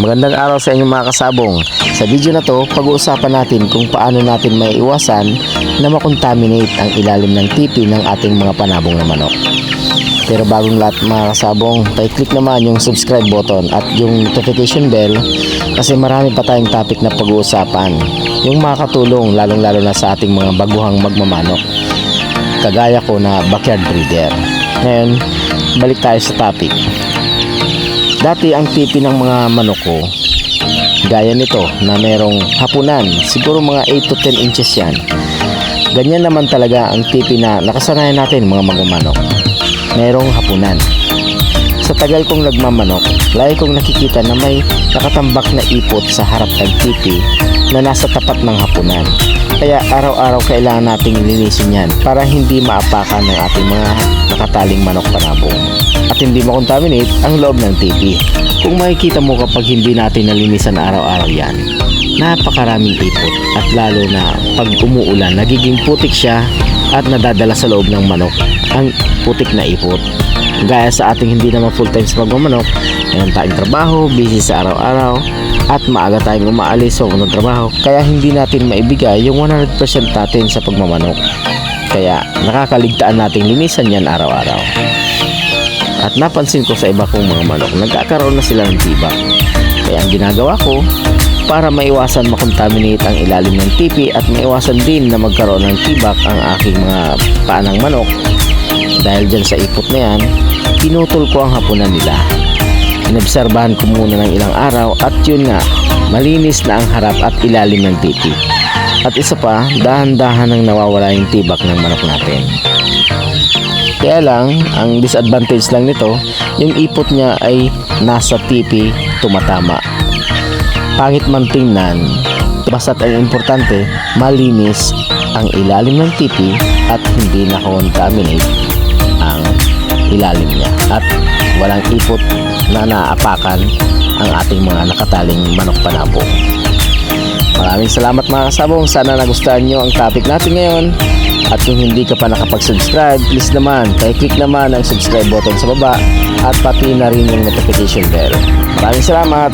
Magandang araw sa inyong mga kasabong. Sa video na to, pag-uusapan natin kung paano natin maiiwasan na makontaminate ang ilalim ng tipi ng ating mga panabong na manok. Pero bagong lahat mga kasabong, pa-click naman yung subscribe button at yung notification bell kasi marami pa tayong topic na pag-uusapan. Yung makakatulong lalong-lalo na sa ating mga baguhang magmamanok. Kagaya ko na backyard breeder. Ngayon, balik tayo sa topic. Dati ang tipi ng mga manok ko, gaya nito na merong hapunan, siguro mga 8 to 10 inches yan. Ganyan naman talaga ang tipi na nakasanayan natin mga magmamanok. Merong hapunan. Sa tagal kong nagmamanok, lagi kong nakikita na may nakatambak na ipot sa harap ng tipi na nasa tapat ng hapunan. Kaya araw-araw kailangan nating linisin yan para hindi maapakan ng ating mga nakataling manok panabong at hindi makontaminate ang loob ng tipi. Kung makikita mo kapag hindi natin nalinisan araw-araw yan, napakaraming ipot at lalo na pag umuulan, nagiging putik siya at nadadala sa loob ng manok ang putik na ipot. Gaya sa ating hindi naman full-time sa pagmamanok, mayroon tayong trabaho, busy sa araw-araw at maaga tayong umaalis sa unang trabaho, kaya hindi natin maibigay yung 100% natin sa pagmamanok. Kaya nakakaligtaan nating linisan yan araw-araw. At napansin ko sa iba kong mga manok, nagkakaroon na sila ng tibak. Kaya ang ginagawa ko, para maiwasan makontaminate ang ilalim ng tipi at maiwasan din na magkaroon ng tibak ang aking mga paanang manok, dahil dyan sa ipot na yan, pinutol ko ang hapunan nila. Inobserbahan ko muna ng ilang araw at yun nga, malinis na ang harap at ilalim ng tipi. At isa pa, dahan-dahan nang nawawala yung tibak ng manok natin. Kaya lang, ang disadvantage lang nito, yung ipot niya ay nasa tipi tumatama. Pangit man tingnan, basta't ang importante, malinis ang ilalim ng tipi at hindi na-contaminate ang ilalim niya. At walang ipot na naapakan ang ating mga nakataling manok panabong. Maraming salamat mga kasabong. Sana nagustuhan nyo ang topic natin ngayon. At kung hindi ka pa nakapag-subscribe, please naman, click naman ang subscribe button sa baba at pati na rin yung notification bell. Maraming salamat!